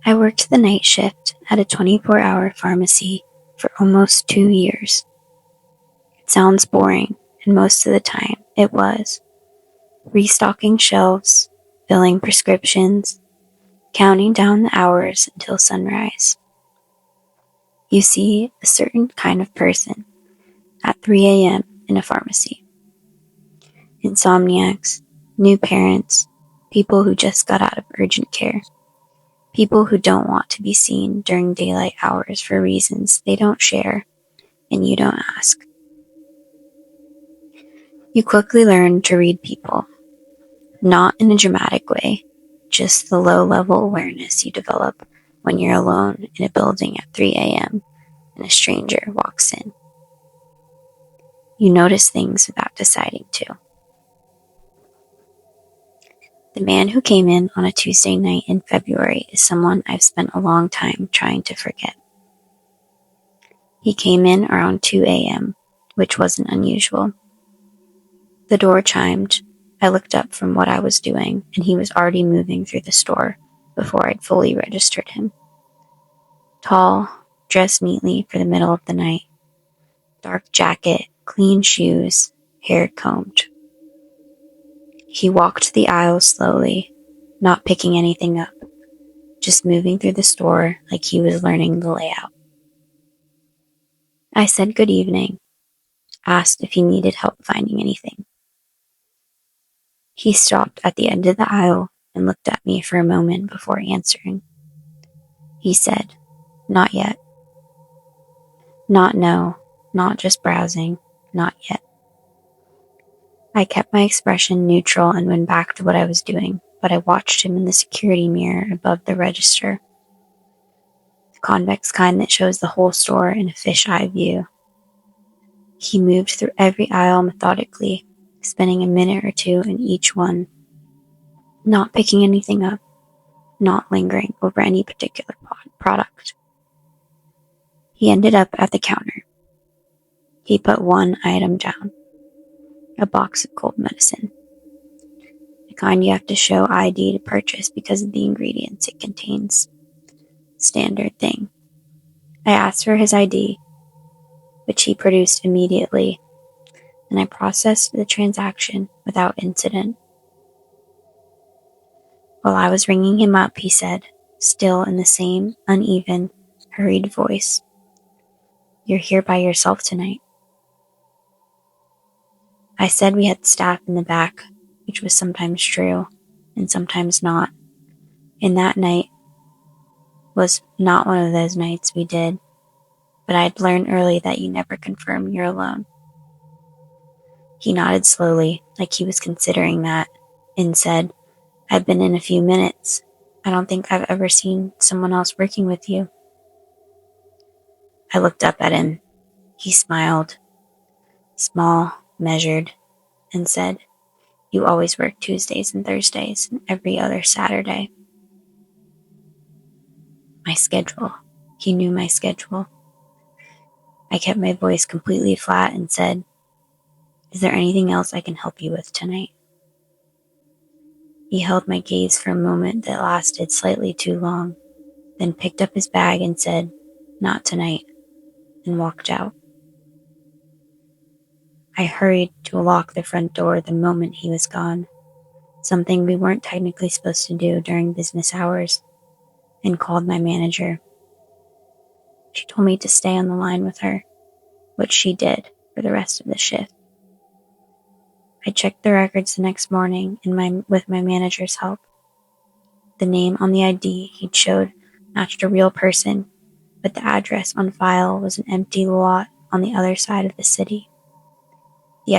I worked the night shift at a 24-hour pharmacy for almost 2 years. It sounds boring, and most of the time it was. Restocking shelves, filling prescriptions, counting down the hours until sunrise. You see a certain kind of person at 3 a.m. in a pharmacy. Insomniacs, new parents, people who just got out of urgent care. People who don't want to be seen during daylight hours for reasons they don't share and you don't ask. You quickly learn to read people, not in a dramatic way, just the low-level awareness you develop when you're alone in a building at 3 a.m. and a stranger walks in. You notice things without deciding to. The man who came in on a Tuesday night in February is someone I've spent a long time trying to forget. He came in around 2 a.m., which wasn't unusual. The door chimed. I looked up from what I was doing, and he was already moving through the store before I'd fully registered him. Tall, dressed neatly for the middle of the night. Dark jacket, clean shoes, hair combed. He walked the aisles slowly, not picking anything up, just moving through the store like he was learning the layout. I said good evening, asked if he needed help finding anything. He stopped at the end of the aisle and looked at me for a moment before answering. He said, "Not yet." Not no, not just browsing, not yet. I kept my expression neutral and went back to what I was doing, but I watched him in the security mirror above the register. The convex kind that shows the whole store in a fisheye view. He moved through every aisle methodically, spending a minute or two in each one, not picking anything up, not lingering over any particular product. He ended up at the counter. He put one item down, a box of cold medicine. The kind you have to show ID to purchase because of the ingredients it contains. Standard thing. I asked for his ID, which he produced immediately, and I processed the transaction without incident. While I was ringing him up, he said, still in the same uneven, hurried voice, "You're here by yourself tonight." I said we had staff in the back, which was sometimes true and sometimes not. And that night was not one of those nights we did, but I'd learned early that you never confirm you're alone. He nodded slowly, like he was considering that, and said, "I've been in a few minutes. I don't think I've ever seen someone else working with you." I looked up at him. He smiled, small, measured, and said, "You always work Tuesdays and Thursdays and every other Saturday." My schedule. He knew my schedule. I kept my voice completely flat and said, "Is there anything else I can help you with tonight?" He held my gaze for a moment that lasted slightly too long, then picked up his bag and said, "Not tonight," and walked out. I hurried to lock the front door the moment he was gone, something we weren't technically supposed to do during business hours, and called my manager. She told me to stay on the line with her, which she did for the rest of the shift. I checked the records the next morning with my manager's help. The name on the ID he'd showed matched a real person, but the address on file was an empty lot on the other side of the city. The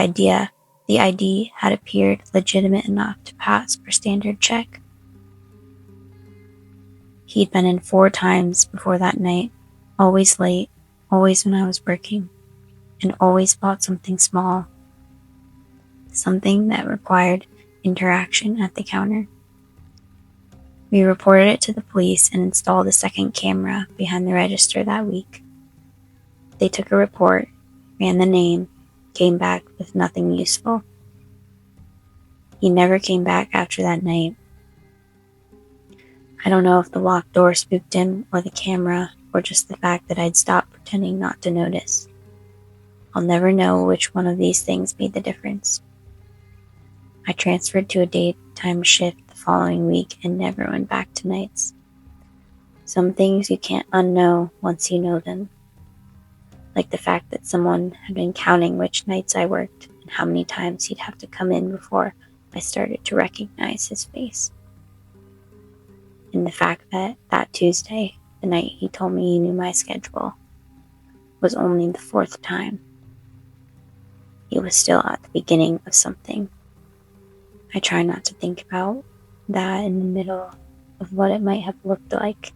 ID had appeared legitimate enough to pass for standard check. He'd been in 4 times before that night, always late, always when I was working, and always bought something small, something that required interaction at the counter. We reported it to the police and installed a second camera behind the register that week. They took a report, ran the name, came back with nothing useful. He never came back after that night. I don't know if the locked door spooked him, or the camera, or just the fact that I'd stopped pretending not to notice. I'll never know which one of these things made the difference. I transferred to a daytime shift the following week and never went back to nights. Some things you can't unknow once you know them. Like the fact that someone had been counting which nights I worked and how many times he'd have to come in before I started to recognize his face. And the fact that that Tuesday, the night he told me he knew my schedule, was only the fourth time. He was still at the beginning of something. I try not to think about that in the middle of what it might have looked like.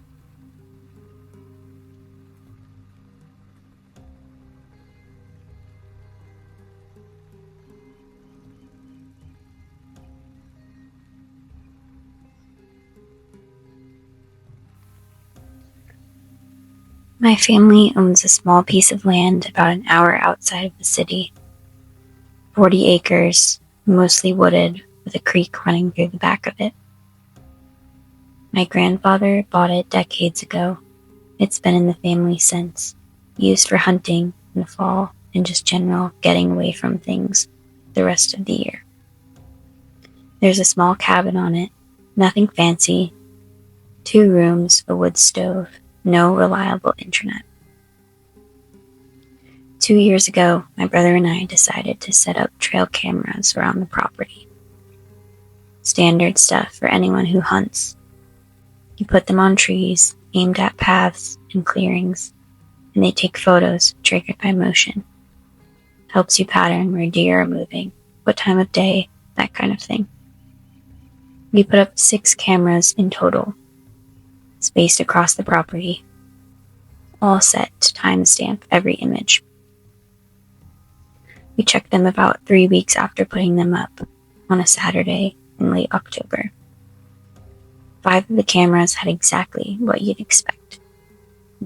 My family owns a small piece of land about an hour outside of the city. 40 acres, mostly wooded, with a creek running through the back of it. My grandfather bought it decades ago. It's been in the family since, used for hunting in the fall and just general getting away from things the rest of the year. There's a small cabin on it, nothing fancy, 2 rooms, a wood stove, no reliable internet. 2 years ago, my brother and I decided to set up trail cameras around the property. Standard stuff for anyone who hunts. You put them on trees, aimed at paths and clearings, and they take photos triggered by motion. Helps you pattern where deer are moving, what time of day, that kind of thing. We put up 6 cameras in total, spaced across the property, all set to timestamp every image. We checked them about 3 weeks after putting them up, on a Saturday in late October. 5 of the cameras had exactly what you'd expect.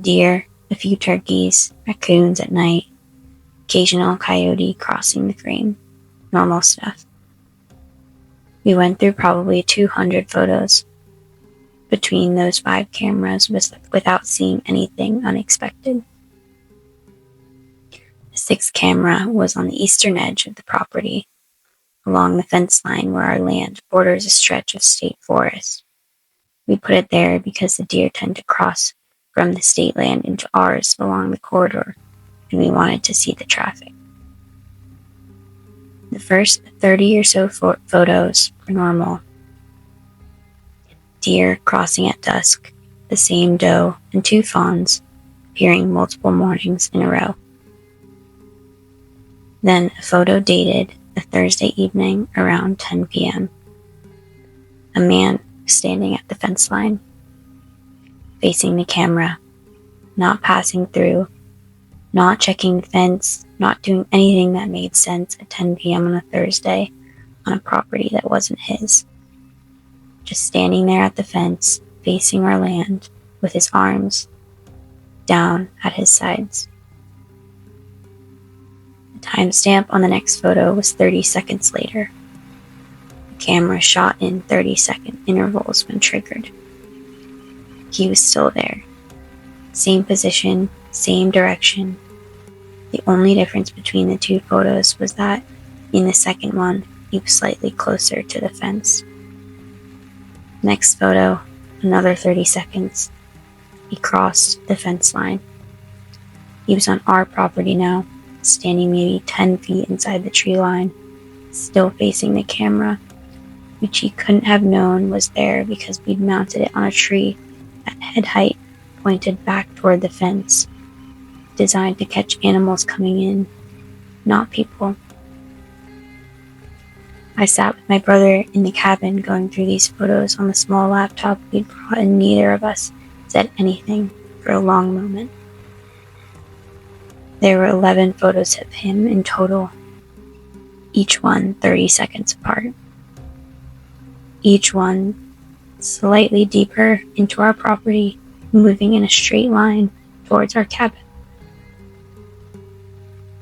Deer, a few turkeys, raccoons at night, occasional coyote crossing the frame, normal stuff. We went through probably 200 photos between those 5 cameras without seeing anything unexpected. The 6th camera was on the eastern edge of the property, along the fence line where our land borders a stretch of state forest. We put it there because the deer tend to cross from the state land into ours along the corridor, and we wanted to see the traffic. The first 30 or so photos were normal. Deer crossing at dusk, the same doe and 2 fawns appearing multiple mornings in a row. Then a photo dated a Thursday evening around 10 p.m. A man standing at the fence line, facing the camera, not passing through, not checking the fence, not doing anything that made sense at 10 p.m. on a Thursday on a property that wasn't his. Just standing there at the fence, facing our land, with his arms down at his sides. The timestamp on the next photo was 30 seconds later. The camera shot in 30-second intervals when triggered. He was still there. Same position, same direction. The only difference between the 2 photos was that in the second one, he was slightly closer to the fence. Next photo, another 30 seconds. He crossed the fence line. He was on our property now, standing maybe 10 feet inside the tree line, still facing the camera, which he couldn't have known was there because we'd mounted it on a tree at head height, pointed back toward the fence, designed to catch animals coming in, not people. I sat with my brother in the cabin going through these photos on the small laptop we'd brought, and neither of us said anything for a long moment. There were 11 photos of him in total, each one 30 seconds apart. Each one slightly deeper into our property, moving in a straight line towards our cabin.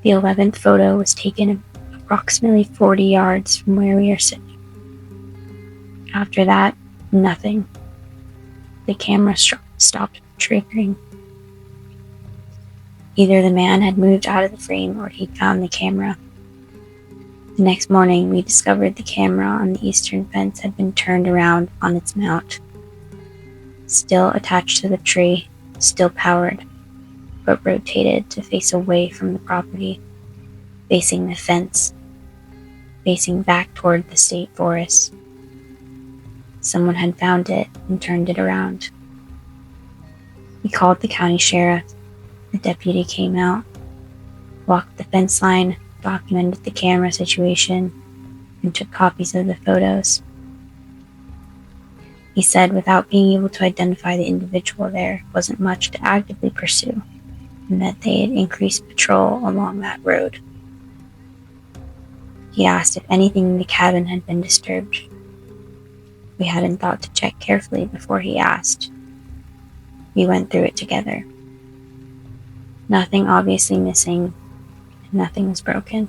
The 11th photo was taken approximately 40 yards from where we are sitting. After that, nothing. The camera stopped triggering. Either the man had moved out of the frame or he'd found the camera. The next morning, we discovered the camera on the eastern fence had been turned around on its mount. Still attached to the tree, still powered, but rotated to face away from the property, facing the fence, facing back toward the state forest. Someone had found it and turned it around. We called the county sheriff. The deputy came out, walked the fence line, documented the camera situation, and took copies of the photos. He said without being able to identify the individual, there wasn't much to actively pursue, and that they had increased patrol along that road. He asked if anything in the cabin had been disturbed. We hadn't thought to check carefully before he asked. We went through it together. Nothing obviously missing, and nothing was broken.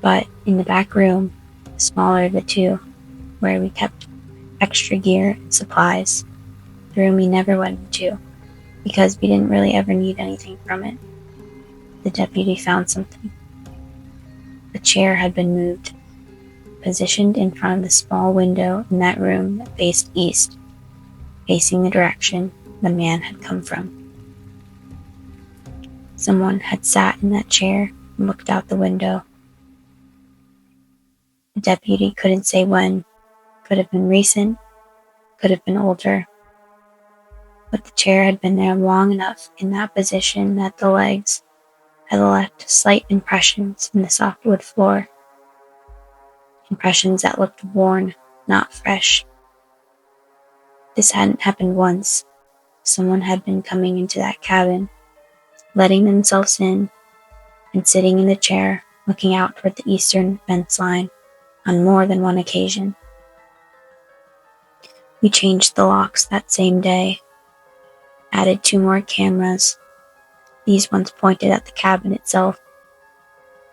But in the back room, the smaller of the two, where we kept extra gear and supplies, the room we never went into, because we didn't really ever need anything from it, the deputy found something. A chair had been moved, positioned in front of the small window in that room that faced east, facing the direction the man had come from. Someone had sat in that chair and looked out the window. The deputy couldn't say when. Could have been recent, could have been older. But the chair had been there long enough in that position that the legs had left slight impressions in the softwood floor. Impressions that looked worn, not fresh. This hadn't happened once. Someone had been coming into that cabin, letting themselves in, and sitting in the chair, looking out toward the eastern fence line on more than one occasion. We changed the locks that same day, added 2 more cameras, these ones pointed at the cabin itself,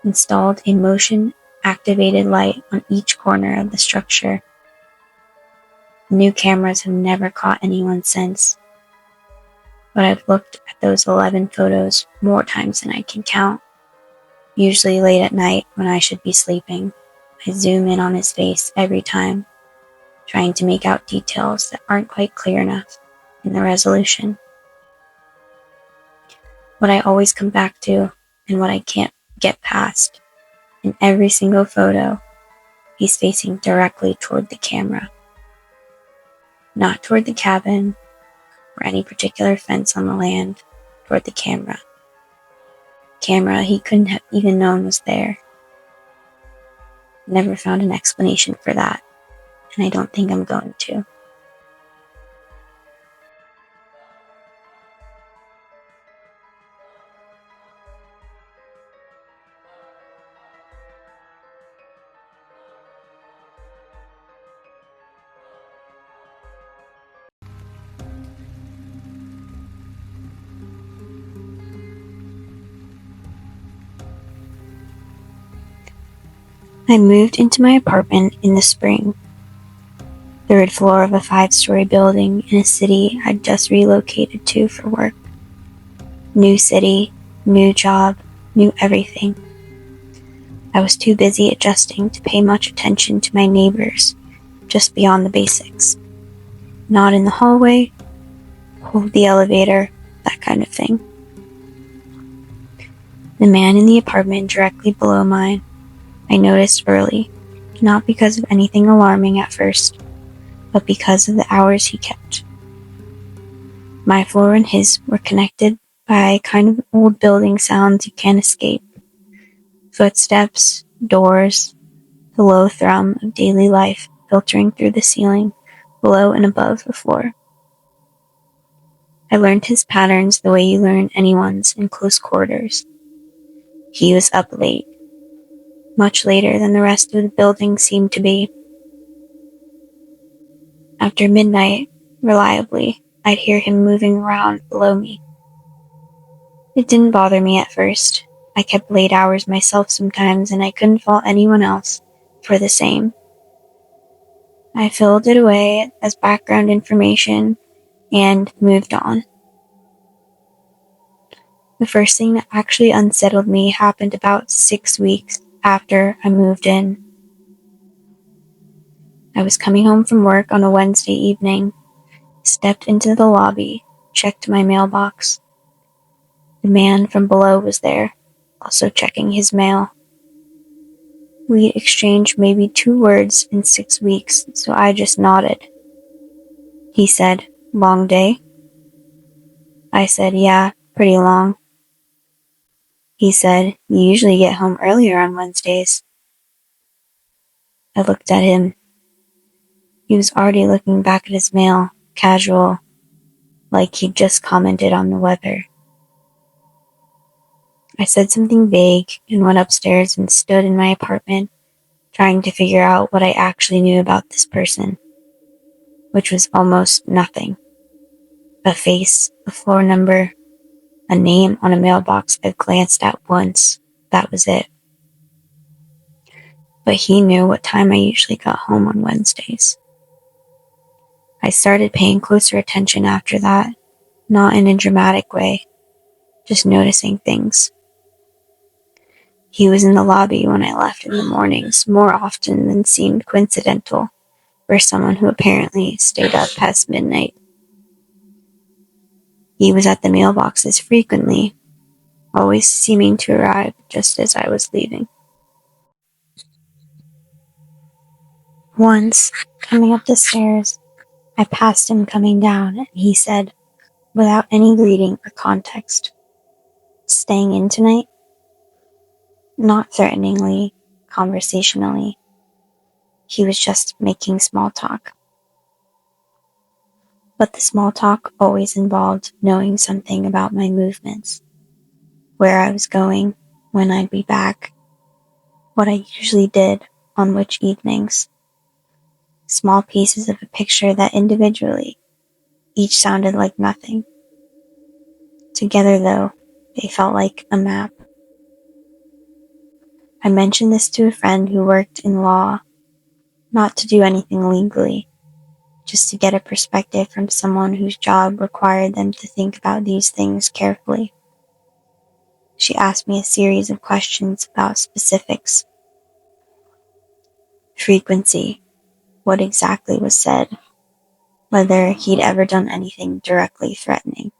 installed a motion-activated light on each corner of the structure. New cameras have never caught anyone since, but I've looked at those 11 photos more times than I can count. Usually late at night when I should be sleeping, I zoom in on his face every time, trying to make out details that aren't quite clear enough in the resolution. What I always come back to, and what I can't get past, in every single photo, he's facing directly toward the camera. Not toward the cabin, or any particular fence on the land, toward the camera. Camera he couldn't have even known was there. Never found an explanation for that, and I don't think I'm going to. I moved into my apartment in the spring. 3rd floor of a 5-story building in a city I'd just relocated to for work. New city, new job, new everything. I was too busy adjusting to pay much attention to my neighbors, just beyond the basics. Not in the hallway, hold the elevator, that kind of thing. The man in the apartment directly below mine, I noticed early, not because of anything alarming at first, but because of the hours he kept. My floor and his were connected by kind of old building sounds you can't escape. Footsteps, doors, the low thrum of daily life filtering through the ceiling, below and above the floor. I learned his patterns the way you learn anyone's in close quarters. He was up late, much later than the rest of the building seemed to be. After midnight, reliably, I'd hear him moving around below me. It didn't bother me at first. I kept late hours myself sometimes, and I couldn't fault anyone else for the same. I filled it away as background information and moved on. The first thing that actually unsettled me happened about 6 weeks after I moved in. I was coming home from work on a Wednesday evening, stepped into the lobby, checked my mailbox. The man from below was there, also checking his mail. We'd exchanged maybe 2 words in 6 weeks, so I just nodded. He said, "Long day?" I said, "Yeah, pretty long." He said, "You usually get home earlier on Wednesdays." I looked at him. He was already looking back at his mail, casual, like he'd just commented on the weather. I said something vague and went upstairs and stood in my apartment, trying to figure out what I actually knew about this person, which was almost nothing. A face, a floor number, a name on a mailbox I glanced at once. That was it. But he knew what time I usually got home on Wednesdays. I started paying closer attention after that, not in a dramatic way, just noticing things. He was in the lobby when I left in the mornings more often than seemed coincidental for someone who apparently stayed up past midnight. He was at the mailboxes frequently, always seeming to arrive just as I was leaving. Once, coming up the stairs, I passed him coming down, and he said, without any greeting or context, "Staying in tonight?" Not threateningly, conversationally. He was just making small talk. But the small talk always involved knowing something about my movements, where I was going, when I'd be back, what I usually did, on which evenings. Small pieces of a picture that individually, each sounded like nothing. Together, though, they felt like a map. I mentioned this to a friend who worked in law, not to do anything legally, just to get a perspective from someone whose job required them to think about these things carefully. She asked me a series of questions about specifics. Frequency, what exactly was said, whether he'd ever done anything directly threatening.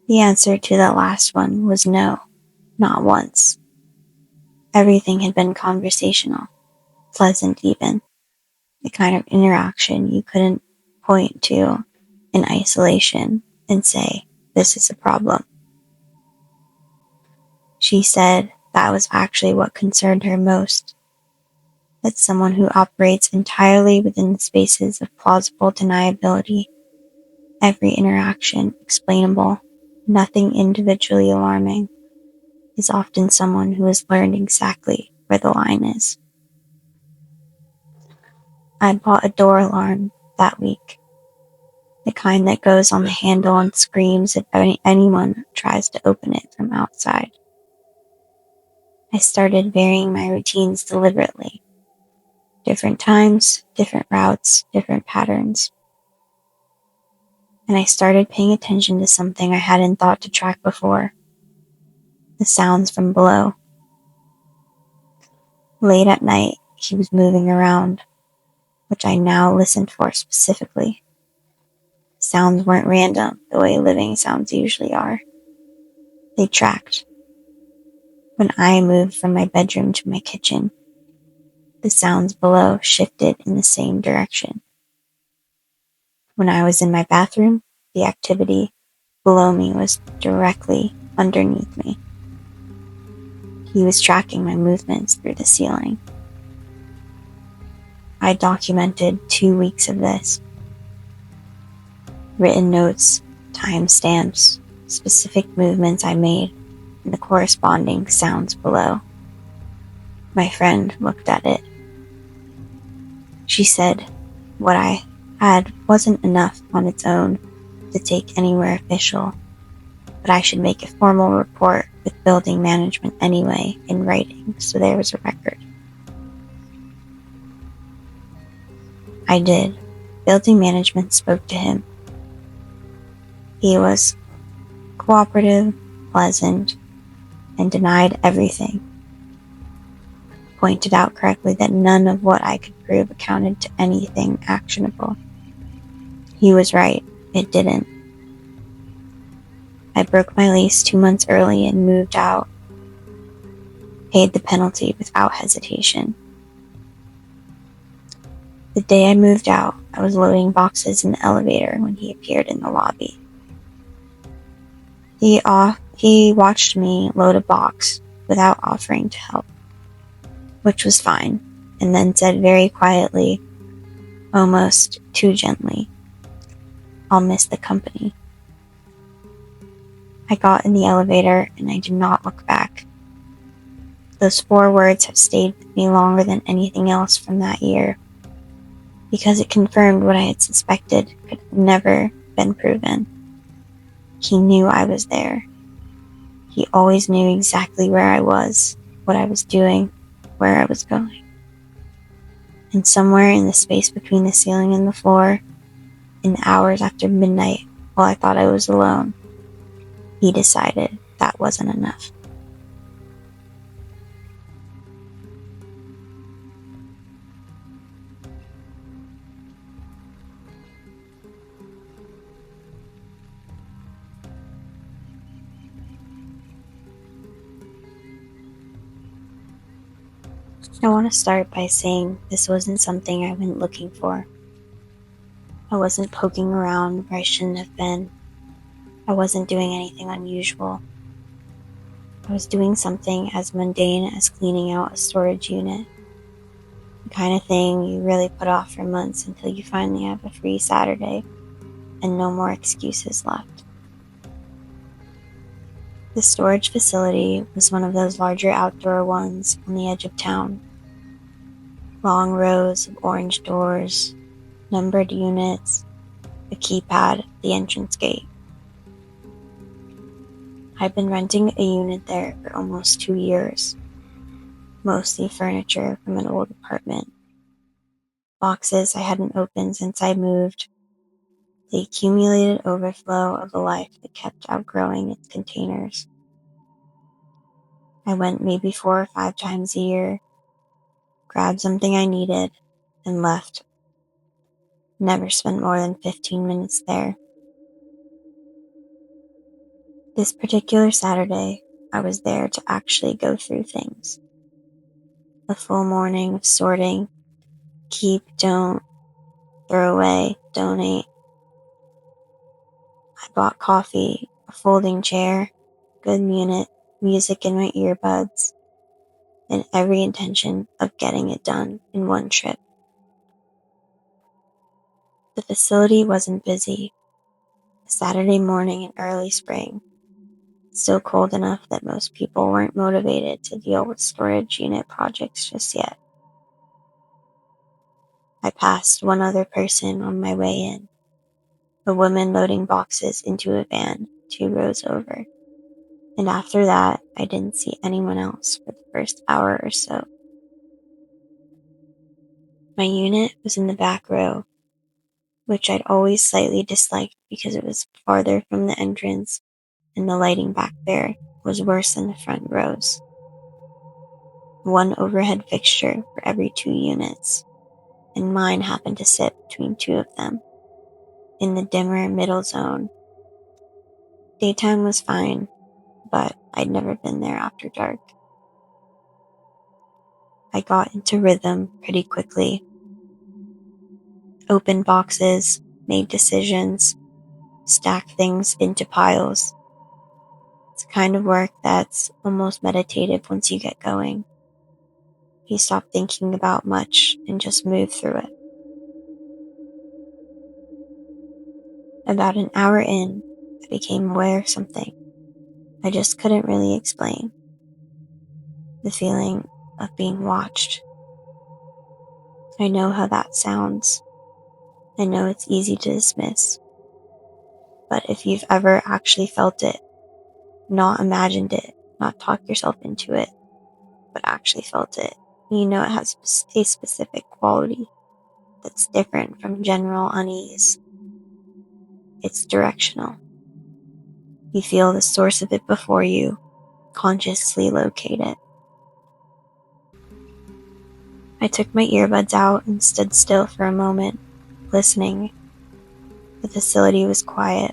The answer to that last one was no, not once. Everything had been conversational, pleasant even, the kind of interaction you couldn't point to in isolation and say, "This is a problem." She said that was actually what concerned her most, that someone who operates entirely within the spaces of plausible deniability, every interaction explainable, nothing individually alarming, is often someone who has learned exactly where the line is. I bought a door alarm that week, the kind that goes on the handle and screams if anyone tries to open it from outside. I started varying my routines deliberately. Different times, different routes, different patterns. And I started paying attention to something I hadn't thought to track before: the sounds from below. Late at night, he was moving around, which I now listened for specifically. Sounds weren't random the way living sounds usually are. They tracked. When I moved from my bedroom to my kitchen, the sounds below shifted in the same direction. When I was in my bathroom, the activity below me was directly underneath me. He was tracking my movements through the ceiling. I documented 2 weeks of this. Written notes, timestamps, specific movements I made, and the corresponding sounds below. My friend looked at it. She said what I had wasn't enough on its own to take anywhere official, but I should make a formal report with building management anyway in writing, so there was a record. I did. Building management spoke to him. He was cooperative, pleasant, and denied everything. Pointed out correctly that none of what I could prove accounted to anything actionable. He was right. It didn't. I broke my lease 2 months early and moved out. Paid the penalty without hesitation. The day I moved out, I was loading boxes in the elevator when he appeared in the lobby. He watched me load a box without offering to help, which was fine, and then said very quietly, almost too gently, "I'll miss the company." I got in the elevator and I did not look back. Those 4 words have stayed with me longer than anything else from that year, because it confirmed what I had suspected could have never been proven. He knew I was there. He always knew exactly where I was, what I was doing, where I was going. And somewhere in the space between the ceiling and the floor, in the hours after midnight, while I thought I was alone, he decided that wasn't enough. I want to start by saying this wasn't something I went looking for. I wasn't poking around where I shouldn't have been. I wasn't doing anything unusual. I was doing something as mundane as cleaning out a storage unit. The kind of thing you really put off for months until you finally have a free Saturday and no more excuses left. The storage facility was one of those larger outdoor ones on the edge of town. Long rows of orange doors, numbered units, a keypad at the entrance gate. I'd been renting a unit there for almost 2 years, mostly furniture from an old apartment. Boxes I hadn't opened since I moved, the accumulated overflow of a life that kept outgrowing its containers. I went maybe 4 or 5 times a year, grabbed something I needed, and left. Never spent more than 15 minutes there. This particular Saturday, I was there to actually go through things. A full morning of sorting, keep, don't, throw away, donate. I bought coffee, a folding chair, good music in my earbuds, and every intention of getting it done in one trip. The facility wasn't busy. A Saturday morning in early spring, still cold enough that most people weren't motivated to deal with storage unit projects just yet. I passed one other person on my way in, a woman loading boxes into a van 2 rows over. And after that, I didn't see anyone else for the first hour or so. My unit was in the back row, which I'd always slightly disliked because it was farther from the entrance and the lighting back there was worse than the front rows. 1 overhead fixture for every 2 units, and mine happened to sit between 2 of them, in the dimmer middle zone. Daytime was fine, but I'd never been there after dark. I got into rhythm pretty quickly. Opened boxes, made decisions, stacked things into piles. It's the kind of work that's almost meditative once you get going. You stop thinking about much and just move through it. About an hour in, I became aware of something I just couldn't really explain. The feeling of being watched. I know how that sounds. I know it's easy to dismiss. But if you've ever actually felt it, not imagined it, not talked yourself into it, but actually felt it, you know it has a specific quality. that's different from general unease. It's directional. You feel the source of it before you consciously locate it. I took my earbuds out and stood still for a moment, listening. The facility was quiet.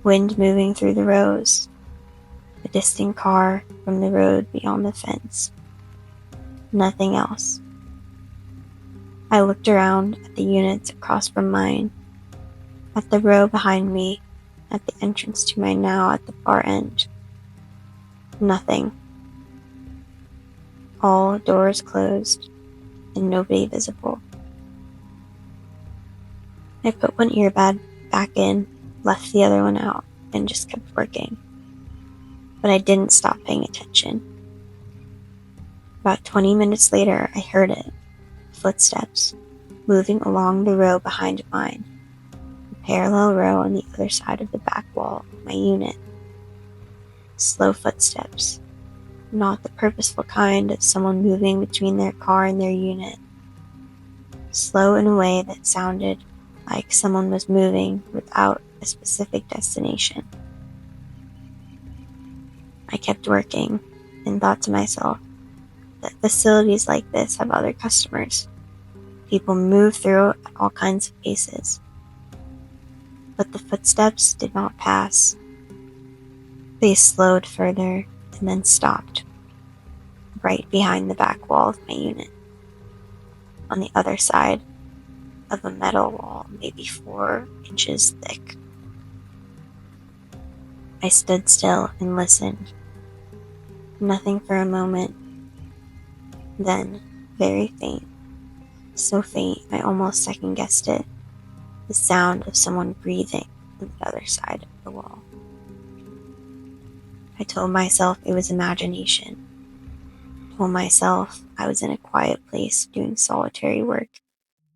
Wind moving through the rows. A distant car from the road beyond the fence. Nothing else. I looked around at the units across from mine, at the row behind me, at the entrance to mine now at the far end. Nothing. All doors closed, and nobody visible. I put one earbud back in, left the other one out, and just kept working. But I didn't stop paying attention. About 20 minutes later, I heard it. Footsteps, moving along the row behind mine. A parallel row on the other side of the back wall of my unit. Slow footsteps. Not the purposeful kind of someone moving between their car and their unit. Slow in a way that sounded like someone was moving without a specific destination. I kept working and thought to myself that facilities like this have other customers. People move through at all kinds of paces. But the footsteps did not pass. They slowed further and then stopped, right behind the back wall of my unit, on the other side of a metal wall maybe 4 inches thick. I stood still and listened. Nothing for a moment. Then, very faint, so faint I almost second-guessed it, the sound of someone breathing on the other side of the wall. I told myself it was imagination. Told myself I was in a quiet place doing solitary work,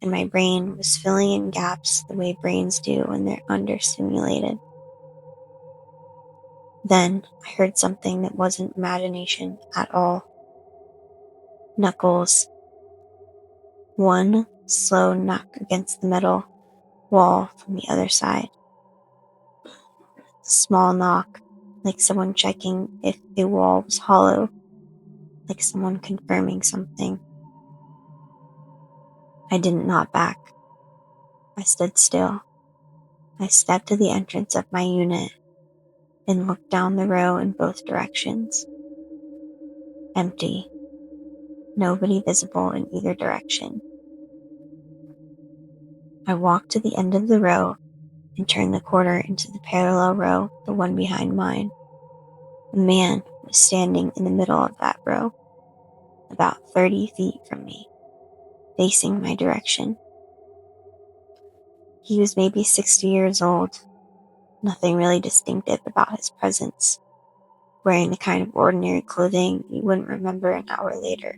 and my brain was filling in gaps the way brains do when they're understimulated. Then I heard something that wasn't imagination at all. Knuckles. One slow knock against the metal wall from the other side. Small knock, like someone checking if the wall was hollow, like someone confirming something. I didn't knock back. I stood still. I stepped to the entrance of my unit and looked down the row in both directions. Empty. Nobody visible in either direction. I walked to the end of the row and turned the corner into the parallel row, the one behind mine. A man was standing in the middle of that row, about 30 feet from me, facing my direction. He was maybe 60 years old, nothing really distinctive about his presence, wearing the kind of ordinary clothing you wouldn't remember an hour later.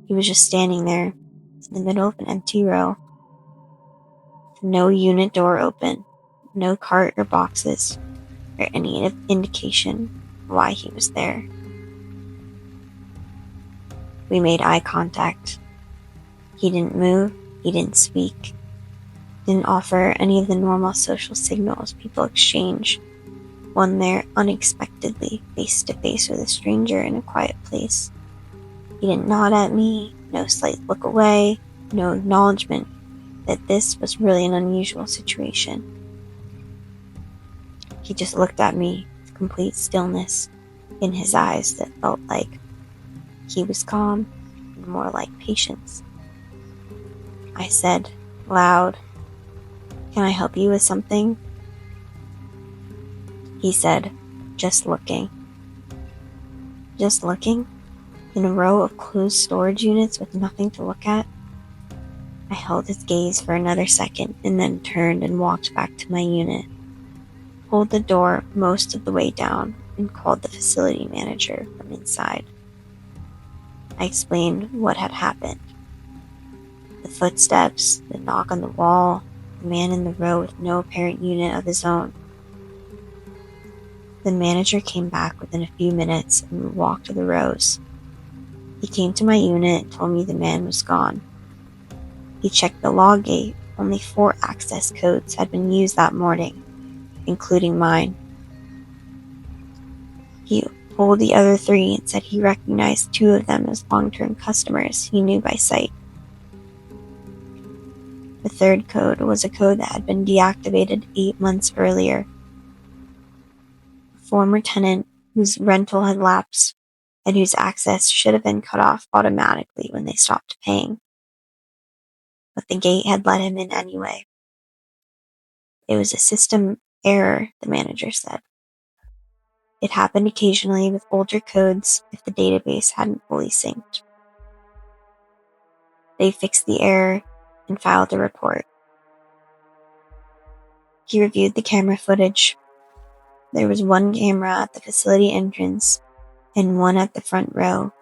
He was just standing there, in the middle of an empty row, no unit door open, no cart or boxes, or any indication why he was there. We made eye contact. He didn't move, he didn't speak, didn't offer any of the normal social signals people exchange when they're unexpectedly face to face with a stranger in a quiet place. He didn't nod at me, no slight look away, no acknowledgement that this was really an unusual situation. He just looked at me with complete stillness in his eyes that felt like he was calm and more like patience. I said, loud, "Can I help you with something?" He said, "Just looking." Just looking? In a row of closed storage units with nothing to look at? I held his gaze for another second and then turned and walked back to my unit, pulled the door most of the way down, and called the facility manager from inside. I explained what had happened. The footsteps, the knock on the wall, the man in the row with no apparent unit of his own. The manager came back within a few minutes and we walked to the rows. He came to my unit and told me the man was gone. He checked the log gate. Only 4 access codes had been used that morning, including mine. He pulled the other 3 and said he recognized 2 of them as long-term customers he knew by sight. The 3rd code was a code that had been deactivated 8 months earlier. A former tenant whose rental had lapsed and whose access should have been cut off automatically when they stopped paying. But the gate had let him in anyway. It was a system error, the manager said. It happened occasionally with older codes if the database hadn't fully synced. They fixed the error and filed a report. He reviewed the camera footage. There was 1 camera at the facility entrance and 1 at the front row,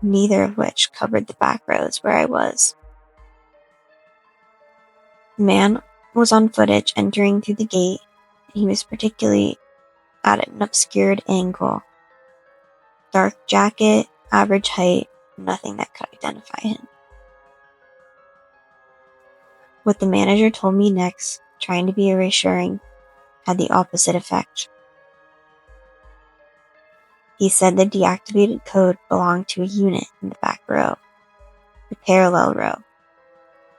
neither of which covered the back rows where I was. The man was on footage entering through the gate, and he was particularly at an obscured angle. Dark jacket, average height, nothing that could identify him. What the manager told me next, trying to be reassuring, had the opposite effect. He said the deactivated code belonged to a unit in the back row, the parallel row,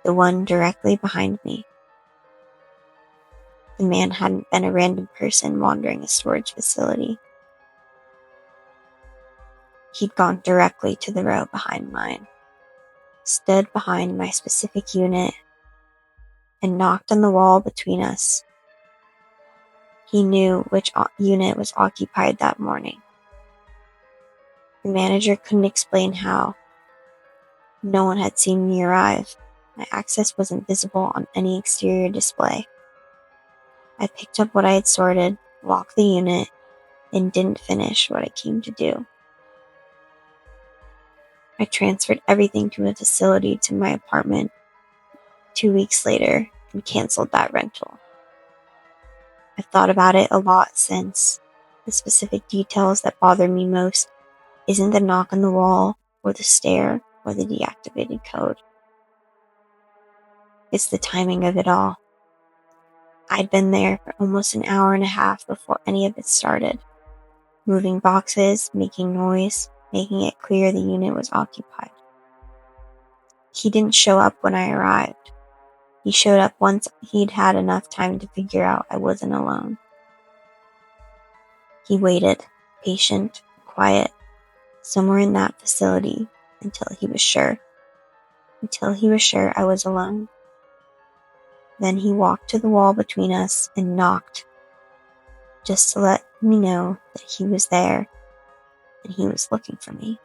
the one directly behind me. The man hadn't been a random person wandering a storage facility. He'd gone directly to the row behind mine, stood behind my specific unit, and knocked on the wall between us. He knew which unit was occupied that morning. The manager couldn't explain how. No one had seen me arrive. My access wasn't visible on any exterior display. I picked up what I had sorted, locked the unit, and didn't finish what I came to do. I transferred everything to a facility to my apartment 2 weeks later and canceled that rental. I've thought about it a lot since. The specific details that bother me most isn't the knock on the wall, or the stare, or the deactivated code. It's the timing of it all. I'd been there for almost an hour and a half before any of it started, moving boxes, making noise, making it clear the unit was occupied. He didn't show up when I arrived. He showed up once he'd had enough time to figure out I wasn't alone. He waited, patient, quiet, somewhere in that facility until he was sure I was alone. Then he walked to the wall between us and knocked, just to let me know that he was there and he was looking for me.